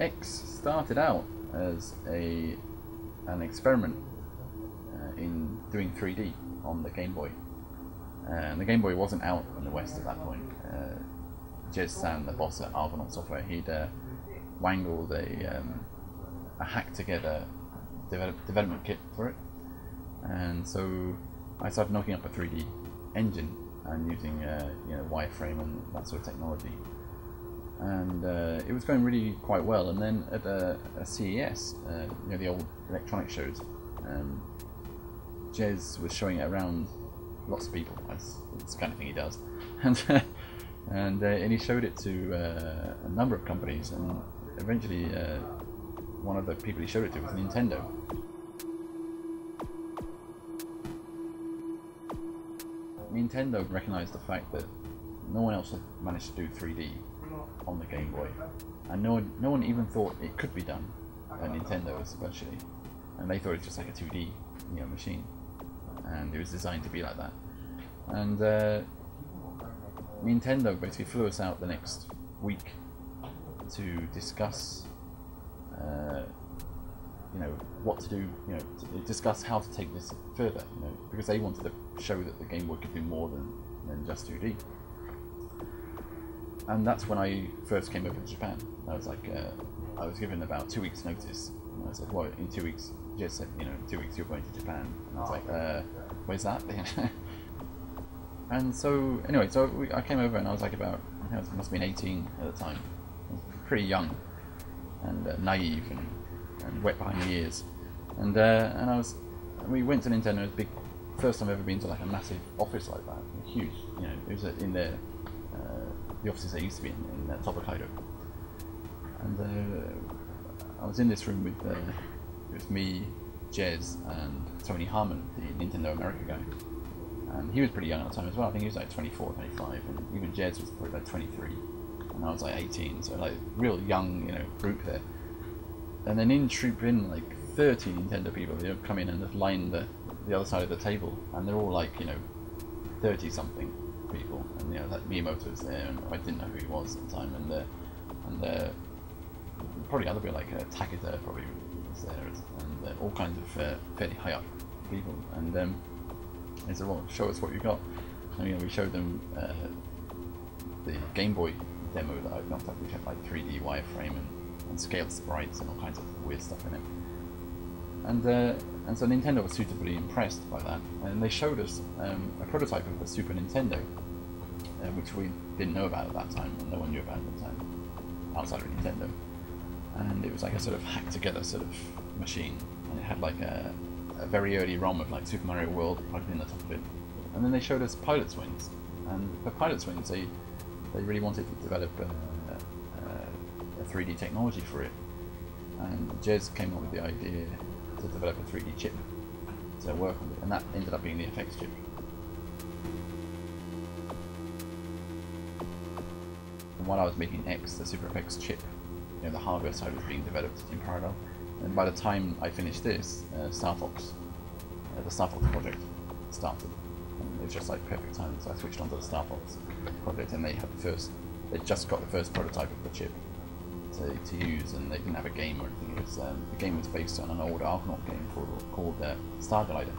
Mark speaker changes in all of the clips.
Speaker 1: X started out as an experiment in doing 3D on the Game Boy. And the Game Boy wasn't out in the West at that point. Jez San, the boss at Argonaut Software, he'd wangled a hacked together development kit for it. And so I started knocking up a 3D engine and using wireframe and that sort of technology. And it was going really quite well. And then at a CES, the old electronics shows, Jez was showing it around lots of people. That's the kind of thing he does. And he showed it to a number of companies, and eventually one of the people he showed it to was Nintendo. Nintendo recognized the fact that no one else had managed to do 3D on the Game Boy, and no one even thought it could be done, Nintendo especially, and they thought it was just like a 2D machine, and it was designed to be like that. And Nintendo basically flew us out the next week to discuss what to do, to discuss how to take this further, because they wanted to show that the Game Boy could do more than just 2D. And that's when I first came over to Japan. I was like, I was given about 2 weeks notice, and I said, well, in 2 weeks, Jez said, in 2 weeks you're going to Japan. And I was like, where's that? And so, anyway, I came over and I was like about, I must have been 18 at the time. I was pretty young and naive and wet behind the ears. And we went to Nintendo. It was big, first time I've ever been to like a massive office like that, huge. It was in the offices they used to be in Tokaido. And I was in this room with it was me, Jez, and Tony Harmon, the Nintendo America guy. And he was pretty young at the time as well. I think he was like 24, 25, and even Jez was probably like 23, and I was like 18. So like real young, group there. And then troop in like 30 Nintendo people. They come in and just line the other side of the table, and they're all like 30 something people, and like Miyamoto was there, and I didn't know who he was at the time, and probably other people like Takeda probably was there, and all kinds of fairly high up people, and they said, well, show us what you got. And we showed them the Game Boy demo that I've knocked up, which had like 3D wireframe and scaled sprites and all kinds of weird stuff in it. And so Nintendo was suitably impressed by that, and they showed us a prototype of a Super Nintendo, which we didn't know about at that time, and no one knew about at the time, outside of Nintendo. And it was like a sort of hacked together sort of machine, and it had like a very early ROM of like Super Mario World plugged in the top of it. And then they showed us Pilot's Wings, and for Pilot's Wings they really wanted to develop a 3D technology for it, and Jez came up with the idea to develop a 3D chip to work on it, and that ended up being the FX chip. And while I was making X, the Super FX chip, the hardware side was being developed in parallel. And by the time I finished this, Star Fox, the Star Fox project started. And it was just like perfect timing, so I switched onto the Star Fox project, and they just got the first prototype of the chip to use, and they didn't have a game or anything. It was, the game was based on an old Argonaut game called Star Glider.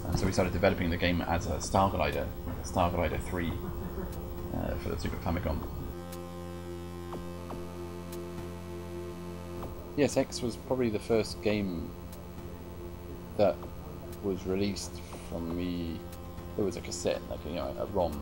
Speaker 1: And so we started developing the game as a Star Glider 3 for the Super Famicom. Yes, X was probably the first game that was released from me. There was a cassette, like a ROM.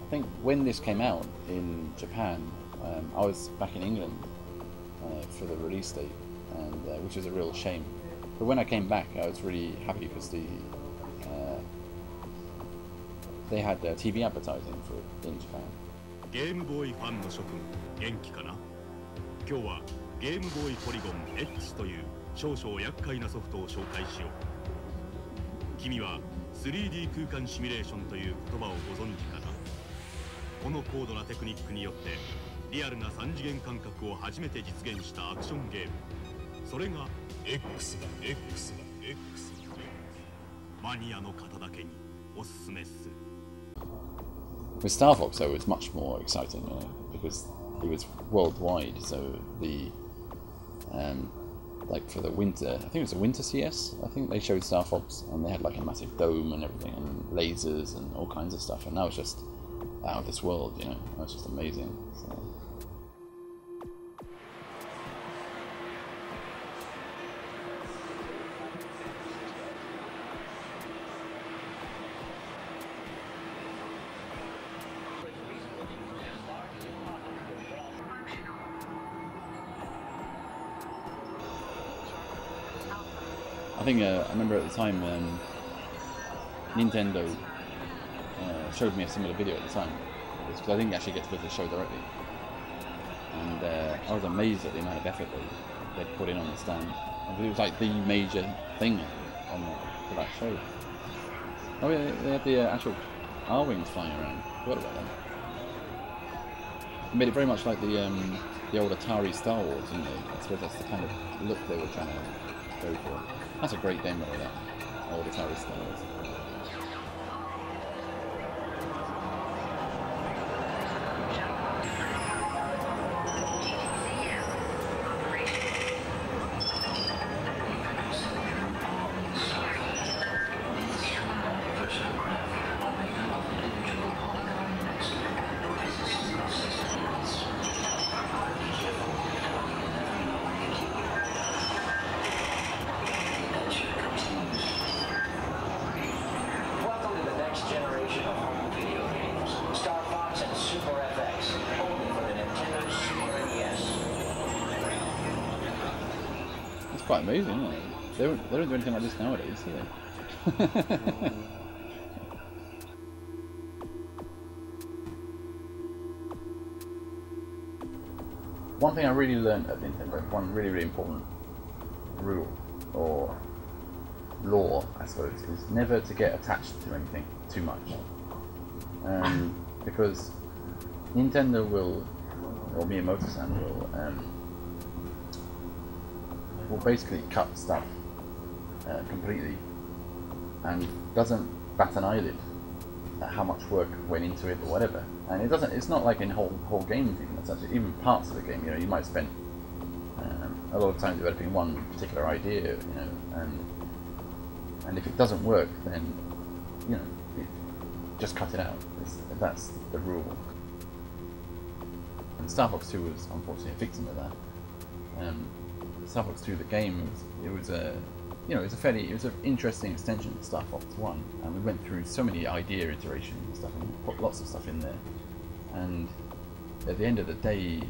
Speaker 1: I think when this came out in Japan, I was back in England for the release date, and which was a real shame. But when I came back, I was really happy because they had TV advertising for it in Japan.
Speaker 2: ゲームボーイファンの諸君、元気かな？今日はゲームボーイポリゴン X という少々厄介なソフトを紹介しよう。君は 3D 空間シミュレーションという言葉をご存知かな？この高度なテクニックによってリアルな3次元感覚を初めて実現したアクションゲーム。それが X だ X だ X マニアの方だけにおすすめっす。
Speaker 1: With Star Fox, though, it's much more exciting, you know, because it was worldwide. So the like for the winter, I think it was the Winter CS. I think they showed Star Fox, and they had like a massive dome and everything, and lasers and all kinds of stuff. And that was just out of this world, you know. That was just amazing. So. I think I remember at the time Nintendo showed me a similar video at the time, because I didn't actually get to go to the show directly, and I was amazed at the amount of effort they'd put in on the stand. It was like the major thing for that show. Oh yeah, they had the actual R-Wings flying around. Forgot about that. It made it very much like the old Atari Star Wars, didn't they? I suppose that's the kind of look they were trying to go for. That's a great game, by the way, that old Atari Star Wars. Quite amazing, isn't it? They don't do anything like this nowadays, do they? One thing I really learned at Nintendo, one really important rule or law, I suppose, is never to get attached to anything too much, because Nintendo will, or Miyamoto-san will basically cut stuff completely and doesn't bat an eyelid at how much work went into it or whatever. And it's not like in whole games even as such. Even parts of the game, you know, you might spend a lot of time developing one particular idea, you know, and if it doesn't work, then you know, just cut it out. That's the rule. And Star Fox 2 was unfortunately a victim of that. Star Fox 2, the game, it was an interesting extension to Star Fox 1, and we went through so many idea iterations and stuff, and put lots of stuff in there. And at the end of the day,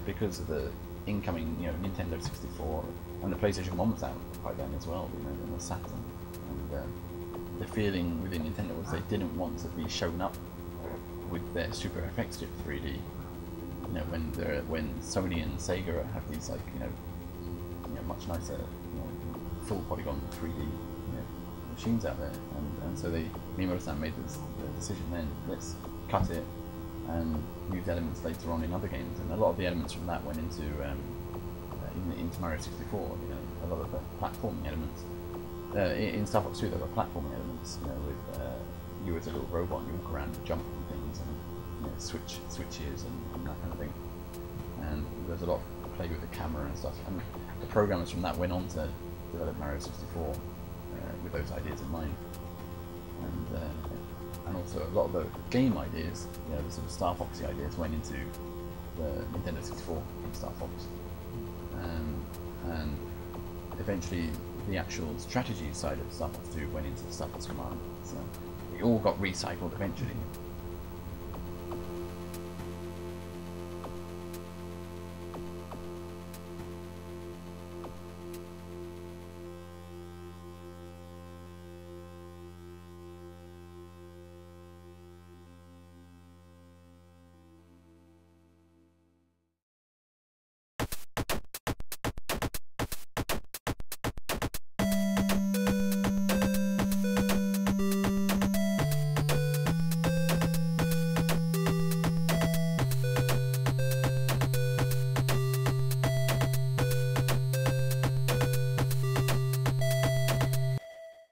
Speaker 1: because of the incoming, you know, Nintendo 64 and the PlayStation 1 was out by then as well, you know, and the Saturn, and the feeling within Nintendo was they didn't want to be shown up with their Super FX chip 3D. You know, when Sony and Sega have these, like, you know, much nicer, you know, full polygon 3D, you know, machines out there, and so Miyamoto-san made the decision then, let's cut it and use elements later on in other games, and a lot of the elements from that went into Mario 64. You know, a lot of the platforming elements in Star Fox 2, there were platforming elements, you know, with you as a little robot, you walk around and jump on things, and you know, switches and that kind of thing, and there's a lot of play with the camera and stuff. And the programmers from that went on to develop Mario 64 with those ideas in mind, and also a lot of the game ideas, you know, the sort of Star Foxy ideas went into the Nintendo 64 Star Fox, and eventually the actual strategy side of Star Fox 2 went into Star Fox Command. So it all got recycled eventually.